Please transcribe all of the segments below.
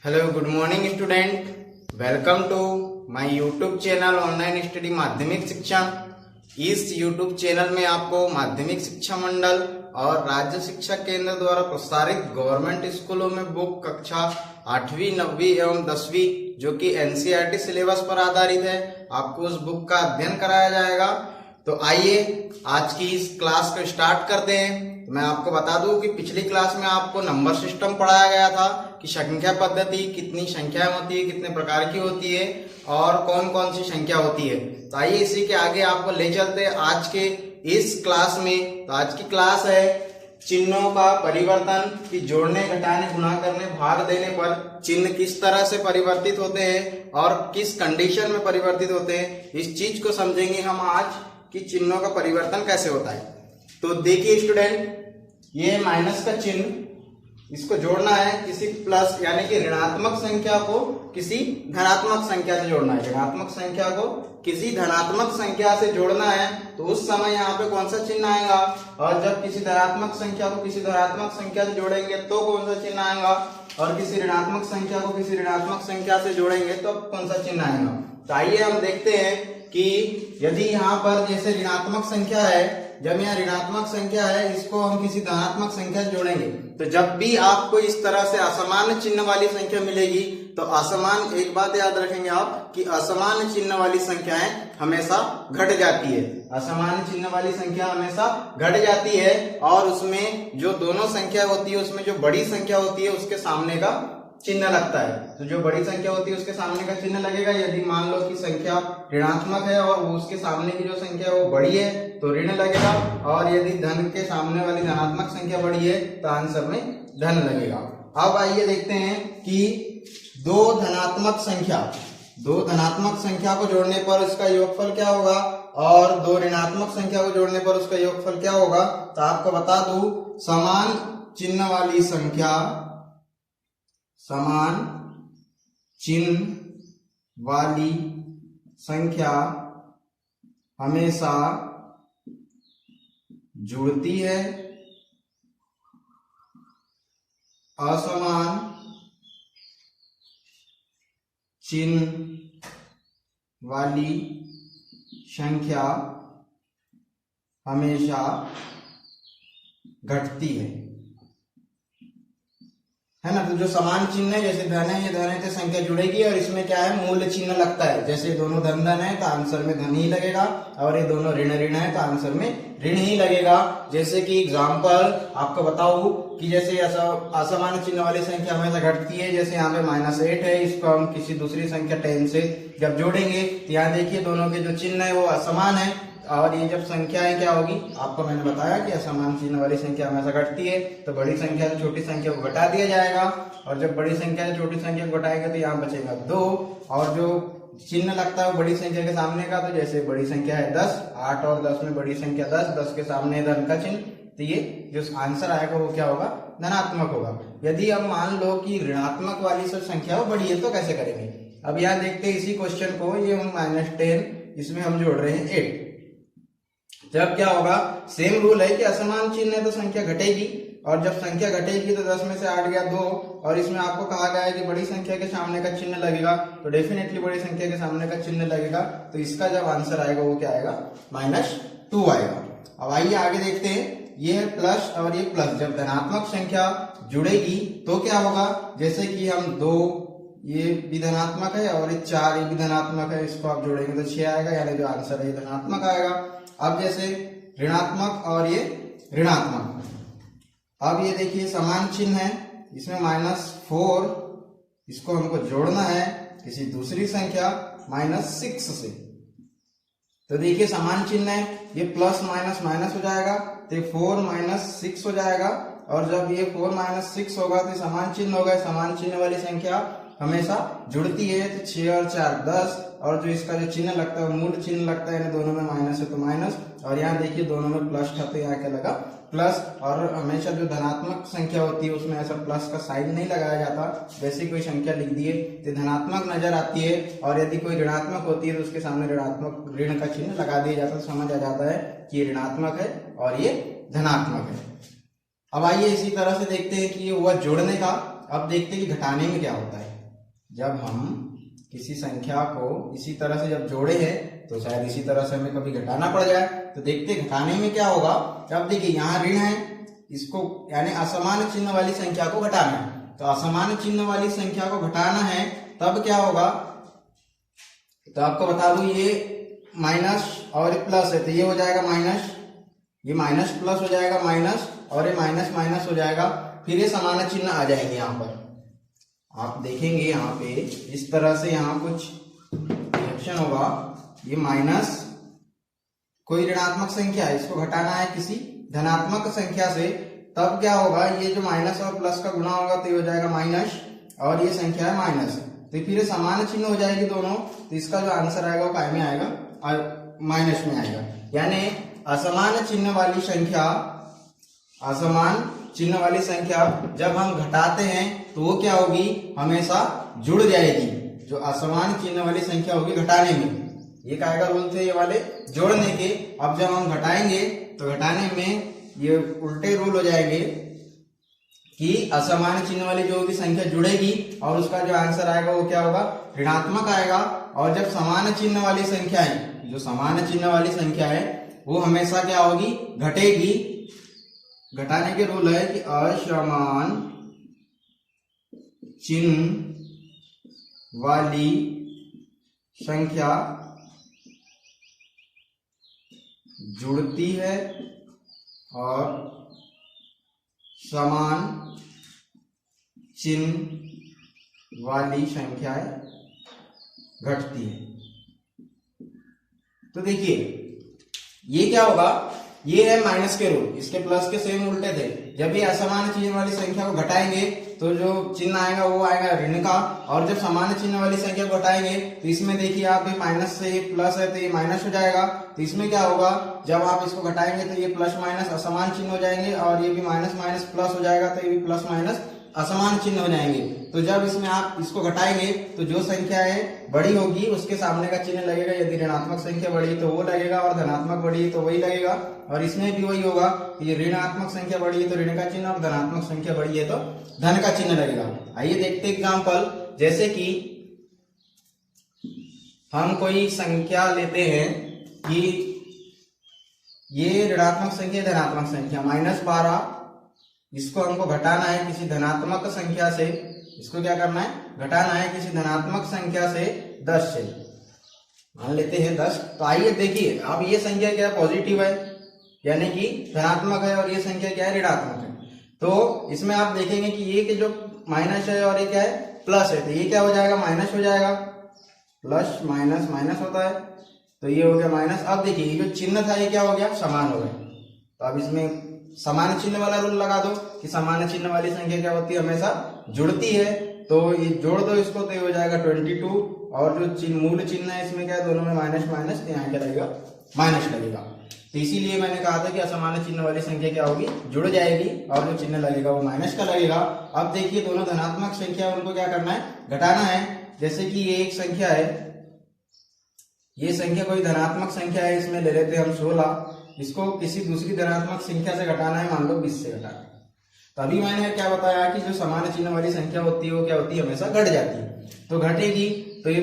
Hello good morning student, welcome to my YouTube channel online study माध्यमिक शिक्षण। इस YouTube channel में आपको माध्यमिक शिक्षा मंडल और राज्य शिक्षा केंद्र द्वारा प्रसारित गवर्नमेंट स्कूलों में बुक कक्षा 8वीं 9वीं एवं 10वीं जो कि एनसीईआरटी सिलेबस पर आधारित है, आपको उस बुक का अध्ययन कराया जाएगा। तो आइए आज की इस क्लास को स्टार्ट करते हैं। मैं आपको बता दूं कि पिछली क्लास में आपको नंबर सिस्टम पढ़ाया गया था कि संख्या पद्धति कितनी संख्याएं होती है, कितने प्रकार की होती है और कौन कौन सी संख्या होती है। तो आइए इसी के आगे आपको ले चलते हैं आज के इस क्लास में। तो आज की क्लास है चिन्हों का परिवर्तन कि जोड़ने, घटाने, गुणा करने, भाग देने पर चिन्ह किस तरह से परिवर्तित होते हैं और किस कंडीशन में परिवर्तित होते हैं। इस चीज को समझेंगे हम आज कि चिन्हों का परिवर्तन कैसे होता है। तो देखिए स्टूडेंट, ये माइनस का चिन्ह, इसको जोड़ना है किसी प्लस यानी कि ऋणात्मक संख्या को किसी धनात्मक संख्या से जोड़ना है। ऋणात्मक संख्या को किसी धनात्मक संख्या से जोड़ना है तो उस समय यहाँ पे कौन सा चिन्ह आएगा, और जब किसी धनात्मक संख्या को किसी धनात्मक संख्या से जोड़ेंगे तो कौन सा चिन्ह आएगा, और किसी ऋणात्मक संख्या को किसी ऋणात्मक संख्या से जोड़ेंगे तो कौन सा चिन्ह आएगा। तो आइए हम देखते हैं कि यदि यहाँ पर जैसे ऋणात्मक संख्या है, जब यहाँ ऋणात्मक संख्या है इसको हम किसी धनात्मक संख्या से जोड़ेंगे तो जब भी आपको इस तरह से असमान चिन्ह वाली संख्या मिलेगी तो असमान, एक बात याद रखेंगे आप कि असमान चिन्ह वाली संख्याएं हमेशा घट जाती है। असमान चिन्ह वाली संख्या हमेशा घट जाती है और उसमें जो दोनों संख्या होती है उसमें जो बड़ी संख्या होती है उसके सामने का चिन्ह लगता है। तो जो बड़ी संख्या होती है उसके सामने का चिन्ह लगेगा। यदि मान लो कि संख्या ऋणात्मक है और उसके सामने की जो संख्या है वो बड़ी है तो ऋण लगेगा, और यदि धन के सामने वाली धनात्मक संख्या बड़ी है तो आंसर में धन लगेगा। अब आइए देखते हैं कि दो धनात्मक संख्या को जोड़ने पर उसका योगफल क्या होगा और दो ऋणात्मक संख्या को जोड़ने पर उसका योगफल क्या होगा। तो आपको बता दूं, समान चिन्ह वाली संख्या हमेशा जुड़ती है, असमान चिन्ह वाली संख्या हमेशा घटती है ना। तो जो समान चिन्ह है जैसे धन है, ये धन है तो संख्या जुड़ेगी और इसमें क्या है, मूल चिन्ह लगता है। जैसे दोनों धन है तो आंसर में धन ही लगेगा, और ये दोनों ऋण है तो आंसर में ऋण ही लगेगा। जैसे कि एग्जांपल आपको बताऊं कि जैसे असमान चिन्ह वाली संख्या हमेशा घटती है। जैसे यहाँ पे -8 है, इसको हम किसी दूसरी संख्या 10 से जब जोड़ेंगे तो यहाँ देखिए दोनों के जो चिन्ह है वो असमान है, और ये जब संख्याएं क्या होगी, आपको मैंने बताया कि असमान चिन्ह वाली संख्या हमेशा घटती है तो बड़ी संख्या से छोटी संख्या को घटा दिया जाएगा, और जब बड़ी संख्या से छोटी संख्या को घटाएंगे तो यहाँ बचेगा 2, और जो चिन्ह लगता है वो बड़ी संख्या के सामने का। तो जैसे बड़ी संख्या है 10, 8 और 10 में बड़ी संख्या 10, 10 के सामने धन का चिन्ह, तो ये जो आंसर आएगा वो क्या होगा, धनात्मक होगा। यदि हम मान लो कि ऋणात्मक वाली सब संख्या वो बड़ी है तो कैसे करेंगे। अब यहाँ देखते हैं इसी क्वेश्चन को, ये हम -10 इसमें हम जोड़ रहे हैं 8। जब क्या होगा, सेम रूल है कि असमान चिन्ह है तो संख्या घटेगी, और जब संख्या घटेगी तो 10 में से 8 गया 2, और इसमें आपको कहा गया है कि बड़ी संख्या के सामने का चिन्ह लगेगा तो डेफिनेटली बड़ी संख्या के सामने का चिन्ह लगेगा। तो इसका जब आंसर आएगा वो क्या आएगा, -2 आएगा। अब आइए आगे देखते हैं, ये है प्लस और ये प्लस। जब धनात्मक संख्या जुड़ेगी तो क्या होगा, जैसे कि हम 2, ये भी धनात्मक है और ये 4 ये भी धनात्मक है, इसको आप जोड़ेंगे तो 6 आएगा, यानी जो आंसर है ये धनात्मक आएगा। अब जैसे ऋणात्मक और ये ऋणात्मक, अब ये देखिए समान चिन्ह है, इसमें -4, इसको हमको जोड़ना है किसी दूसरी संख्या -6 से। तो देखिए समान चिन्ह है, ये प्लस माइनस माइनस हो जाएगा तो 4 - 6 हो जाएगा, और जब ये 4 - 6 होगा तो समान चिन्ह होगा। समान चिन्ह वाली संख्या हमेशा जुड़ती है, तो 6 और 4 10, और जो इसका जो चिन्ह लगता है मूल चिन्ह लगता है, दोनों में माइनस है तो माइनस, और यहाँ देखिए दोनों में प्लस था तो यहाँ क्या लगा प्लस। और हमेशा जो धनात्मक संख्या होती है उसमें ऐसा प्लस का साइन नहीं लगाया जाता, जैसे कोई संख्या लिख दिए तो धनात्मक नजर आती है, और यदि कोई ऋणात्मक होती है तो उसके सामने ऋणात्मक ऋण का चिन्ह लगा दिया जाता है, समझ आ जाता है कि ये ऋणात्मक है और ये धनात्मक है। अब आइए इसी तरह से देखते हैं कि ये हुआ जोड़ने का। अब देखते हैं कि घटाने में क्या होता है। जब हम किसी संख्या को इसी तरह से जब जोड़े हैं तो शायद इसी तरह से हमें कभी घटाना पड़ जाए, तो देखते घटाने में क्या होगा। अब देखिए यहाँ ऋण है, इसको यानी असमान चिन्ह वाली संख्या को घटाना है, तो असमान चिन्ह वाली संख्या को घटाना है तब क्या होगा। तो आपको बता दूं ये माइनस और प्लस है, तो ये हो जाएगा माइनस, ये माइनस प्लस हो जाएगा माइनस, और ये माइनस माइनस हो जाएगा, फिर ये समान चिन्ह आ जाएंगे। यहाँ पर आप देखेंगे यहाँ पे इस तरह से यहाँ कुछ रिएक्शन होगा। ये माइनस कोई ऋणात्मक संख्या है, इसको घटाना है किसी धनात्मक संख्या से, तब क्या होगा, ये जो माइनस और प्लस का गुणा होगा तो ये हो जाएगा माइनस, और ये संख्या है माइनस, तो फिर समान चिन्ह हो जाएगी दोनों, तो इसका जो आंसर आएगा वो काय में आएगा, माइनस में आएगा। यानी असमान चिन्ह वाली संख्या, असमान चिन्ह वाली संख्या जब हम घटाते हैं तो वो क्या होगी, हमेशा जुड़ जाएगी। जो असमान चिन्ह वाली संख्या होगी घटाने में, ये काय का रूल थे ये वाले जोड़ने के। अब जब हम घटाएंगे तो घटाने में ये उल्टे रूल हो जाएंगे कि असमान चिन्ह वाली जो होगी संख्या जुड़ेगी और उसका जो आंसर आएगा वो क्या होगा, ऋणात्मक आएगा। और जब समान चिन्ह वाली संख्या है, जो समान चिन्ह वाली संख्या है वो हमेशा क्या होगी, घटेगी। घटाने के रूल है कि असमान चिन्ह वाली संख्या जुड़ती है और समान चिन्ह वाली संख्याएं घटती है। तो देखिए ये क्या होगा, ये है माइनस के रूल, इसके प्लस के सेम उल्टे थे। जब ये असमान चिन्ह वाली संख्या को घटाएंगे तो जो चिन्ह आएगा वो आएगा ऋण का, और जब समान चिन्ह वाली संख्या को घटाएंगे तो इसमें देखिए आप माइनस से प्लस है तो ये माइनस हो जाएगा। तो इसमें क्या होगा, जब आप इसको घटाएंगे तो ये प्लस माइनस असमान चिन्ह हो जाएंगे, और ये भी माइनस माइनस प्लस हो जाएगा, तो ये भी प्लस माइनस असमान चिन्ह हो जाएंगे। तो जब इसमें आप इसको घटाएंगे तो जो संख्या है बड़ी होगी उसके सामने का चिन्ह लगेगा। यदि ऋणात्मक संख्या बड़ी तो वो लगेगा, और धनात्मक बड़ी तो वही लगेगा। और इसमें भी वही होगा कि ये ऋणात्मक संख्या बड़ी है तो ऋण का चिन्ह, और धनात्मक संख्या बड़ी है तो धन का चिन्ह लगेगा। आइए देखते एग्जाम्पल, जैसे कि हम कोई संख्या लेते हैं कि ये ऋणात्मक संख्या धनात्मक संख्या -12, इसको हमको घटाना है किसी धनात्मक संख्या से। इसको क्या करना है, घटाना है किसी धनात्मक संख्या से 10 से। मान लेते हैं 10। तो आइए देखिए, अब ये संख्या क्या है, पॉजिटिव है यानी कि धनात्मक है, और ये संख्या क्या है, ऋणात्मक है। तो इसमें आप देखेंगे कि ये के जो माइनस है और ये क्या है, प्लस है, तो ये क्या हो जाएगा, माइनस हो जाएगा। प्लस माइनस माइनस होता है, तो ये हो गया माइनस। अब देखिए ये जो चिन्ह था ये क्या हो गया, समान हो गया। तो अब इसमें समान चिन्ह वाला रूल लगा दो कि समान चिन्ह वाली संख्या क्या होती है, हमेशा जुड़ती है। तो ये जोड़ दो इसको, तो ये हो जाएगा 22, और जो मूल चिन्ह है इसमें क्या है, दोनों में माइनस माइनस, तो यहाँ क्या लगेगा, माइनस लगेगा। तो इसीलिए मैंने कहा था कि असमान चिन्ह वाली संख्या क्या होगी, जुड़ जाएगी, और जो चिन्ह लगेगा वो माइनस का लगेगा। अब देखिए दोनों धनात्मक संख्या उनको क्या करना है, घटाना है। जैसे कि ये एक संख्या है, ये संख्या कोई धनात्मक संख्या है, इसमें ले लेते हैं हम 16, इसको किसी दूसरी धनात्मक संख्या से घटाना है, मान लो 20 से घटाना है। तो अभी मैंने क्या बताया कि जो समान चिन्ह वाली संख्या होती है वो क्या होती है, हमेशा घट जाती है। तो घटेगी, तो ये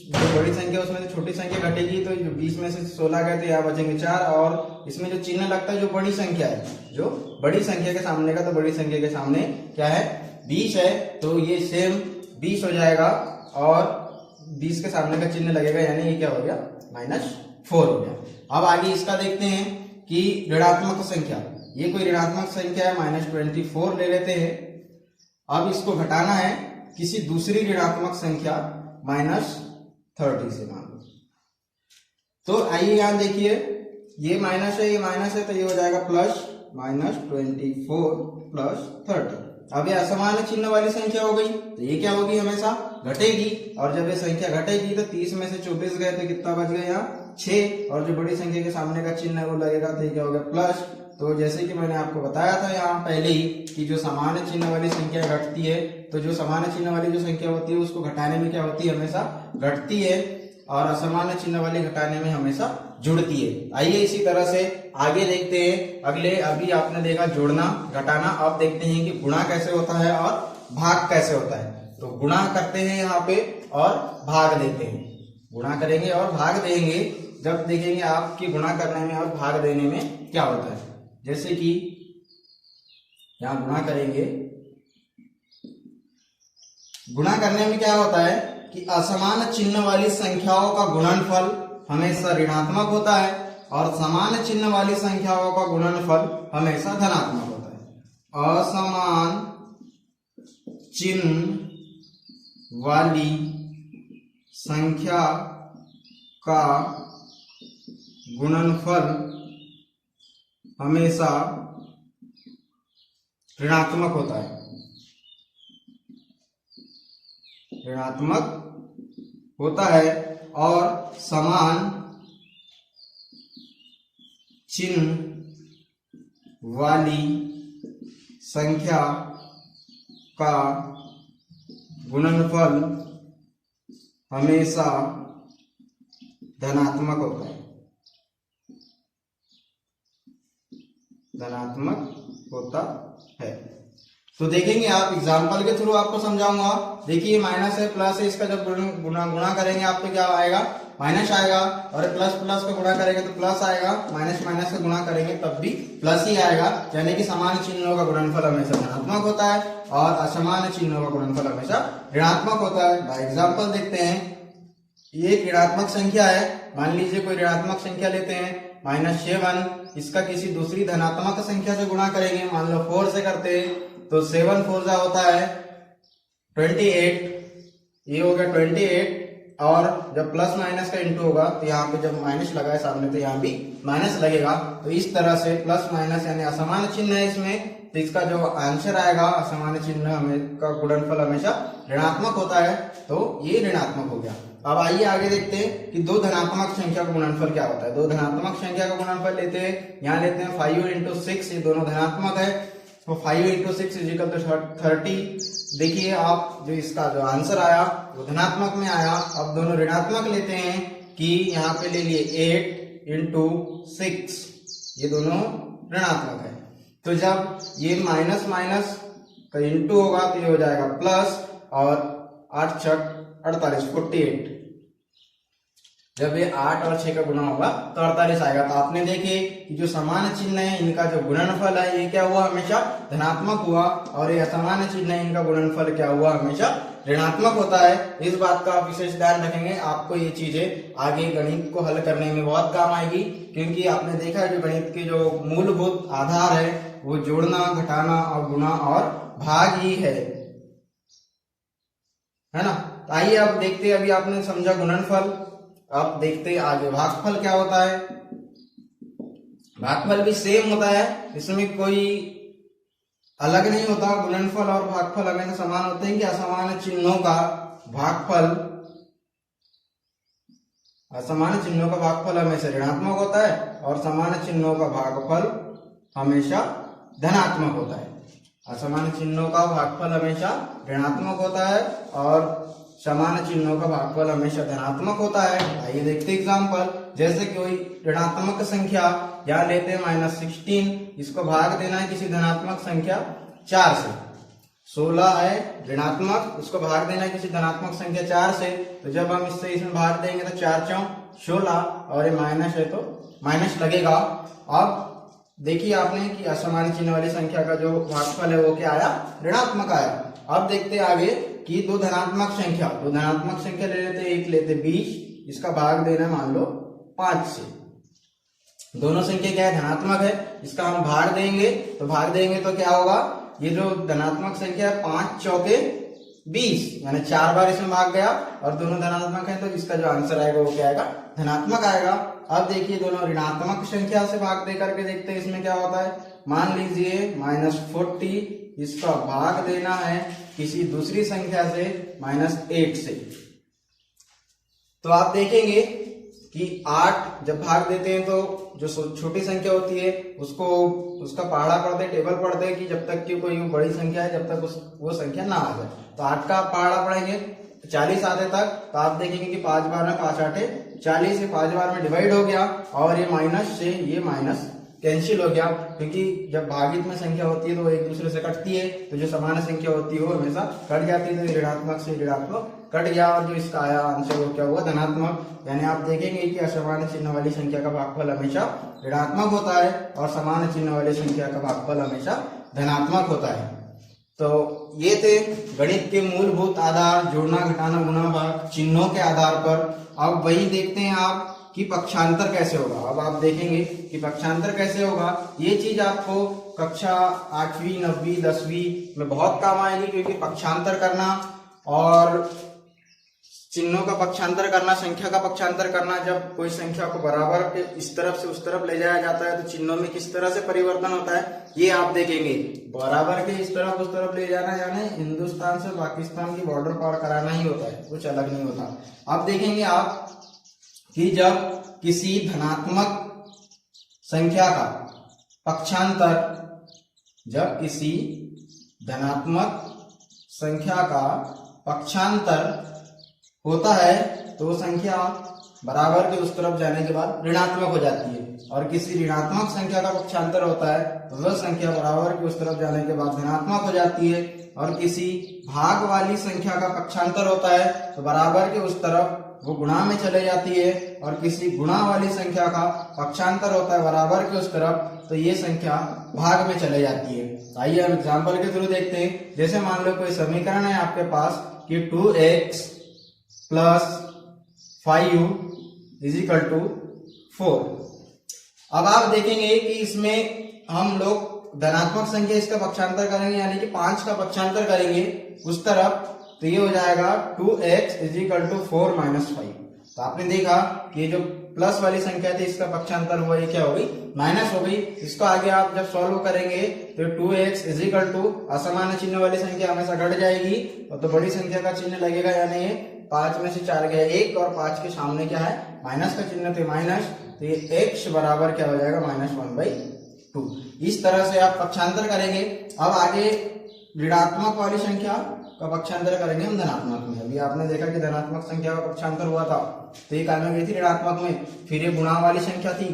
जो बड़ी संख्या उसमें से छोटी संख्या घटेगी, तो 20 में से 16 गए तो यहाँ बचेंगे 4, और इसमें जो चिन्ह लगता है जो बड़ी संख्या है, जो बड़ी संख्या के सामने का, तो बड़ी संख्या के सामने क्या है, 20 है, तो ये सेम 20 हो जाएगा, और 20 के सामने का चिन्ह लगेगा, यानी ये क्या हो गया, -4 हो गया। अब आगे इसका देखते हैं कि ऋणात्मक संख्या, ये कोई ऋणात्मक संख्या है, -24 ले लेते हैं। अब इसको घटाना है किसी दूसरी ऋणात्मक संख्या -30 से, मान लो। तो आइए यहां देखिए, ये माइनस है, ये माइनस है, तो ये हो जाएगा प्लस, -24 प्लस 30। अब ये असमान चिन्ह वाली संख्या हो गई, तो ये क्या होगी, हमेशा घटेगी। और जब ये संख्या घटेगी तो 30 में से 24 गए तो कितना बच गया, यहाँ 6, और जो बड़ी संख्या के सामने का चिन्ह है वो लगेगा, तो ये क्या हो गया, प्लस। तो जैसे कि मैंने आपको बताया था यहाँ पहले ही कि जो समान चिन्ह वाली संख्या घटती है, तो जो समान चिन्ह वाली जो संख्या होती है उसको घटाने में क्या होती है, हमेशा घटती है, और असमान चिन्ह वाली घटाने में हमेशा जुड़ती है। आइए इसी तरह से आगे देखते हैं अगले। अभी आपने देखा जोड़ना, घटाना, अब देखते हैं कि गुणा कैसे होता है और भाग कैसे होता है। तो गुणा करते हैं यहाँ पे और भाग देते हैं, गुणा करेंगे और भाग देंगे। जब देखेंगे आपकी गुणा करने में और भाग देने में क्या होता है। जैसे कि यहाँ गुणा करेंगे, गुणा करने में क्या होता है कि असमान चिन्ह वाली संख्याओं का गुणनफल हमेशा ऋणात्मक होता है और समान चिन्ह वाली संख्याओं का गुणनफल हमेशा धनात्मक होता है। असमान चिन्ह वाली संख्या का गुणनफल हमेशा ऋणात्मक होता है, ऋणात्मक होता है। और समान चिन्ह वाली संख्या का गुणनफल हमेशा धनात्मक होता है, धनात्मक होता है। तो देखेंगे आप एग्जाम्पल के थ्रू आपको समझाऊंगा। देखिए माइनस है प्लस है, इसका जब गुणा करेंगे आप तो क्या आएगा, माइनस आएगा। और प्लस प्लस का गुणा करेंगे तो प्लस आएगा, माइनस माइनस का गुणा करेंगे तब भी प्लस ही आएगा। यानी कि समान चिन्हों का गुणनफल हमेशा धनात्मक होता है और असमान चिन्हों का गुणनफल हमेशा ऋणात्मक होता है। बाय एग्जाम्पल देखते हैं, ये एक ऋणात्मक संख्या है। मान लीजिए कोई ऋणात्मक संख्या लेते हैं -7, इसका किसी दूसरी धनात्मक संख्या से गुणा करेंगे, मान लो 4 से करते हैं तो 7 4 होता है 28, ये हो गया 28। और जब प्लस माइनस का इंटू होगा तो यहाँ पे जब माइनस लगा है सामने तो यहाँ भी माइनस लगेगा। तो इस तरह से प्लस माइनस यानी असमान चिन्ह है इसमें, तो इसका जो आंसर आएगा असमान चिन्ह का गुणनफल हमेशा ऋणात्मक होता है, तो ये ऋणात्मक हो गया। अब आइए आगे देखते हैं कि दो धनात्मक संख्या का गुणनफल क्या होता है। दो धनात्मक संख्या का गुणनफल लेते हैं, यहाँ लेते हैं 5 × 6, ये दोनों धनात्मक है तो 5 × 6 = 30। देखिए आप जो इसका जो आंसर आया वो धनात्मक में आया। अब दोनों ऋणात्मक लेते हैं कि यहाँ पे ले लिए 8 × 6, ये दोनों ऋणात्मक है। तो जब ये माइनस माइनस का इंटू होगा तो ये हो जाएगा प्लस, और 8 × 6 = 48 48। जब ये 8 और 6 का गुणा होगा तो 48 आएगा। तो आपने देखे कि जो समान चिन्ह है इनका जो गुणनफल है ये क्या हुआ, हमेशा धनात्मक हुआ, और ये असमान चिन्ह है इनका गुणनफल क्या हुआ, हमेशा ऋणात्मक होता है। इस बात का आप विशेष ध्यान रखेंगे, आपको ये चीजें आगे गणित को हल करने में बहुत काम आएगी। क्योंकि आपने देखा है जो गणित के जो मूलभूत आधार है वो जोड़ना, घटाना और गुणा और भाग ही है ना। तो आइए अब देखते हैं, अभी आपने समझा गुणनफल, अब देखते हैं आगे भागफल क्या होता है। भागफल भी सेम होता है, इसमें कोई अलग नहीं होता। गुणनफल और भागफल हमेशा समान होते हैं कि असमान चिन्हों का भागफल, असमान चिन्हों का भागफल हमेशा ऋणात्मक होता है और समान चिन्हों का भागफल हमेशा धनात्मक होता है। असमान चिन्हों का भागफल हमेशा ऋणात्मक होता है और समान चिन्हों का भागफल हमेशा धनात्मक होता है। आइए देखते हैं एग्जाम्पल। जैसे कोई ऋणात्मक संख्या यहाँ लेते हैं -16, इसको भाग देना है किसी धनात्मक संख्या 4 से। 16 है ऋणात्मक, उसको भाग देना है किसी धनात्मक संख्या 4 से। तो जब हम इससे इसमें भाग देंगे तो 4 × 4 = 16, और ये माइनस है तो माइनस लगेगा। अब देखिए आपने कि असमान चिन्ह वाली संख्या का जो भागफल है वो क्या आया, ऋणात्मक आया। अब देखते आगे कि दो धनात्मक संख्या ले लेते, एक लेते 20, इसका भाग देना मान लो 5 से। दोनों संख्या क्या है, धनात्मक है, इसका हम भाग देंगे तो क्या होगा, ये जो धनात्मक संख्या है 5 × 4 = 20, यानी 4 बार इसमें भाग गया और दोनों धनात्मक है, तो इसका जो आंसर आएगा वो क्या आएगा, धनात्मक आएगा। अब देखिए दोनों ऋणात्मक संख्या से भाग दे करके देखते हैं इसमें क्या होता है। मान लीजिए -40, इसका भाग देना है किसी दूसरी संख्या से -8 से। तो आप देखेंगे कि 8 जब भाग देते हैं तो जो छोटी संख्या होती है उसको उसका पहाड़ा पढ़ते हैं, टेबल पढ़ते हैं कि जब तक कि कोई बड़ी संख्या है जब तक वो संख्या ना आ जाए। तो 8 का पहाड़ा पढ़ेंगे 40 आते तक, तो आप देखेंगे कि 5 बार में 5 × 8 = 40 है, 5 बार में डिवाइड हो गया और ये माइनस से ये माइनस कैंसिल हो गया, क्योंकि जब भागित में संख्या होती है तो वो एक दूसरे से कटती है, तो जो समान संख्या होती है वो हमेशा कट जाती है, तो ऋणात्मक से ऋणात्मक कट गया और जो इसका आया आंसर वो क्या हुआ, धनात्मक। यानी आप देखेंगे कि असमान चिन्ह वाली संख्या का भागफल हमेशा ऋणात्मक होता है और समान चिन्ह वाली संख्या का भागफल हमेशा धनात्मक होता है। तो ये थे गणित के मूलभूत आधार, जोड़ना, घटाना, गुणा, भाग चिन्हों के आधार पर। अब वही देखते हैं आप कि पक्षांतर कैसे होगा। अब आप देखेंगे कि पक्षांतर कैसे होगा। ये चीज आपको कक्षा 8वीं 9वीं 10वीं में बहुत काम आएगी, क्योंकि पक्षांतर करना और चिन्हों का पक्षांतर करना, संख्या का पक्षांतर करना, जब कोई संख्या को बराबर के इस तरफ से उस तरफ ले जाया जाता है तो चिन्हों में किस तरह से परिवर्तन होता है ये आप देखेंगे। बराबर के इस तरफ उस तरफ ले जाना यानी हिंदुस्तान से पाकिस्तान की बॉर्डर पार कराना ही होता है, कुछ अलग नहीं होता। अब देखेंगे आप कि जब किसी धनात्मक संख्या का पक्षांतर, जब किसी धनात्मक संख्या का पक्षांतर होता है तो वो संख्या बराबर के उस तरफ जाने के बाद ऋणात्मक हो जाती है, और किसी ऋणात्मक संख्या का पक्षांतर होता है तो वह संख्या बराबर के उस तरफ जाने के बाद धनात्मक हो जाती है, और किसी भाग वाली संख्या का पक्षांतर होता है तो बराबर के उस तरफ वो गुणा में चले जाती है, और किसी गुणा वाली संख्या का पक्षांतर होता है बराबर के उस तरफ तो ये संख्या भाग में चले जाती है। आइए हम एग्जाम्पल के थ्रू देखते हैं। जैसे मान लो कोई समीकरण है आपके पास कि 2x plus 5u is equal to 4। अब आप देखेंगे कि इसमें हम लोग धनात्मक संख्या इसका पक्षांतर करेंगे, यानी कि 5 का पक्षांतर करेंगे उस तरफ, तो ये हो जाएगा 2x is equal to 4 minus 5। तो आपने देखा कि ये जो प्लस वाली संख्या थी इसका पक्षांतर हुआ, ये क्या हो गई, माइनस हो गई। इसको आगे आप जब सॉल्व करेंगे तो 2x इज इक्वल टू असमान चिन्ह वाली संख्या हमेशा घट जाएगी, और तो बड़ी संख्या का चिन्ह लगेगा, यानी 5 में से 4 गया 1 और 5 के सामने क्या है, माइनस का चिन्ह थे माइनस, तो ये x बराबर क्या हो जाएगा, -1/2। इस तरह से आप पक्षांतर करेंगे। अब आगे ऋणात्मक वाली संख्या का पक्षांतर करेंगे हम धनात्मक में। अभी आपने देखा कि धनात्मक संख्या का पक्षांतर हुआ था तो ये काय में गई थी, ऋणात्मक में। फिर ये गुणा वाली संख्या थी,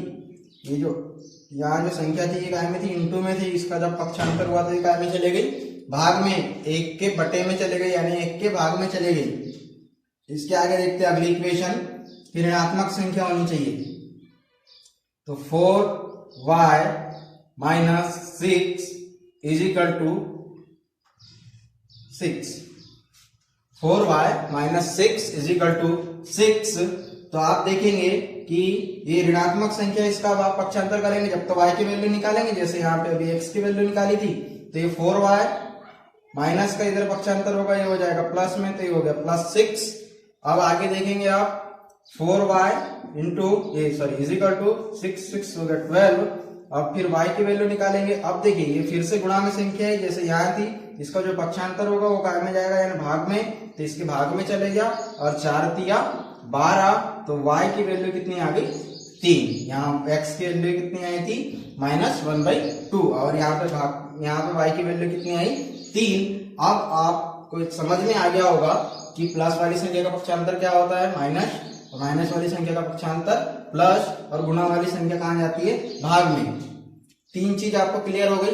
ये जो यहाँ जो संख्या थी ये काय में थी, इनटू में थी। इसका जब पक्षांतर हुआ तो ये काय में चले गई, भाग में, 1 के बटे में चले गई, यानी 1 के भाग में चले गई। इसके आगे देखते हैं अगली इक्वेशन कि ऋणात्मक संख्या होनी चाहिए, तो 4y minus 6 is equal to 6। 4y minus 6 is equal to 6। तो आप देखेंगे कि ये ऋणात्मक संख्या, इसका आप पक्षांतर करेंगे जब तो y की वैल्यू निकालेंगे, जैसे यहाँ पे अभी x की वैल्यू निकाली थी, तो ये 4y माइनस का इधर पक्षांतर होगा, ये हो जाएगा प्लस में, तो ये हो गया +6। अब आगे देखेंगे आप 4y into is equal to 6 हो गया 12। अब फिर y की वैल्यू निकालेंगे। अब देखिए ये फिर से गुणा में संख्या है, जैसे यहाँ थी, इसका जो पक्षांतर होगा वो काय में जाएगा, यानी भाग में, तो इसके भाग में चले गया, और 4 तिया 12, तो y की वैल्यू कितनी आ गई, 3। यहाँ x की वैल्यू कितनी आई थी, -1/2, और यहाँ पे y की वैल्यू कितनी आई, 3। अब आपको समझ में आ गया होगा कि प्लस वाली संख्या का पक्षांतर क्या होता है, माइनस, और माइनस वाली संख्या का पक्षांतर प्लस, और गुणा वाली संख्या कहाँ जाती है, भाग में। 3 चीज आपको क्लियर हो गई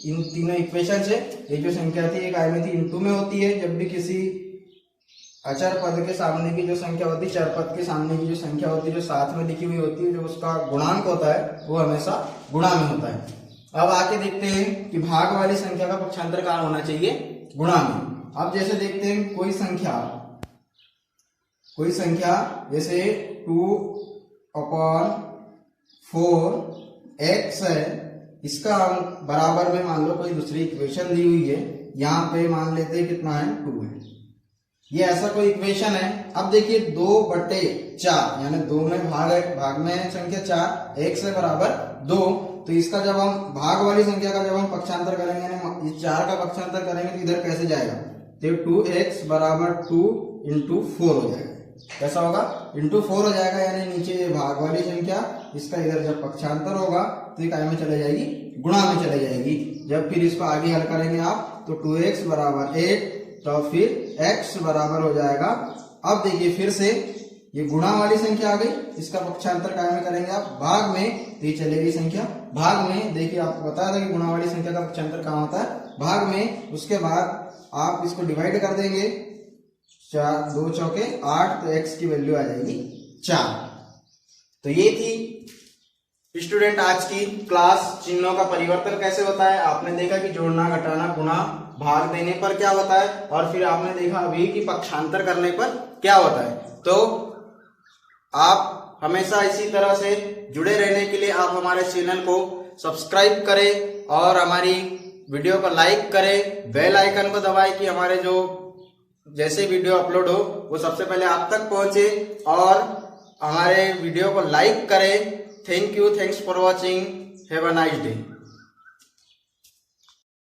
इन तीनों इक्वेशन से। ये जो संख्या थी एक आई में थी, इनटू में होती है जब भी किसी अचर पद के सामने की जो संख्या होती है, चर पद के सामने की जो संख्या होती है जो साथ में लिखी हुई होती है, जो उसका गुणांक होता है वो हमेशा गुणा में होता है। अब आके देखते हैं कि भाग वाली संख्या का पक्षांतर कहाँ होना चाहिए, गुणा में। अब जैसे देखते हैं कोई संख्या जैसे 2/4x है, इसका हम बराबर में मान लो कोई दूसरी इक्वेशन दी हुई है, यहाँ पे मान लेते हैं कितना है, 2 है। ये ऐसा कोई इक्वेशन है। अब देखिए 2/4 यानी 2 में भाग है, भाग में है संख्या 4, x है बराबर 2। तो इसका जब हम भाग वाली संख्या का जब हम पक्षांतर करेंगे, यानी इस 4 का पक्षांतर करेंगे तो इधर कैसे जाएगा, तो 2x बराबर 2 इंटू 4 हो जाएगा। कैसा होगा, इंटू 4 हो जाएगा, यानी नीचे ये भाग वाली संख्या, इसका इधर जब पक्षांतर होगा तो ये काय में चले जाएगी, गुणा में चले जाएगी। जब फिर इसको आगे हल करेंगे आप तो 2x बराबर 8, तो फिर x बराबर हो जाएगा। अब देखिए फिर से ये गुणा वाली संख्या आ गई, इसका पक्षांतर काय में करेंगे आप, भाग में, तो ये चलेगी संख्या भाग में। देखिए आपको बताया था कि गुणा वाली संख्या का पक्षांतर कहाँ होता है, भाग में। उसके बाद आप इसको डिवाइड कर देंगे, 4 2 चौके 8, तो x की वैल्यू आ जाएगी 4। तो ये थी स्टूडेंट आज की क्लास, चिन्हों का परिवर्तन कैसे होता है। आपने देखा कि जोड़ना, घटाना, गुणा, भाग देने पर क्या होता है, और फिर आपने देखा अभी कि पक्षांतर करने पर क्या होता है। तो आप हमेशा इसी तरह से जुड़े रहने के लिए आप हमारे चैनल को सब्सक्राइब करें और हमारी वीडियो को लाइक करें, बेल आइकन को दबाएं कि हमारे जो जैसे वीडियो अपलोड हो वो सबसे पहले आप तक पहुंचे, और हमारे वीडियो को लाइक करें। Thank you, thanks for watching, have a nice day.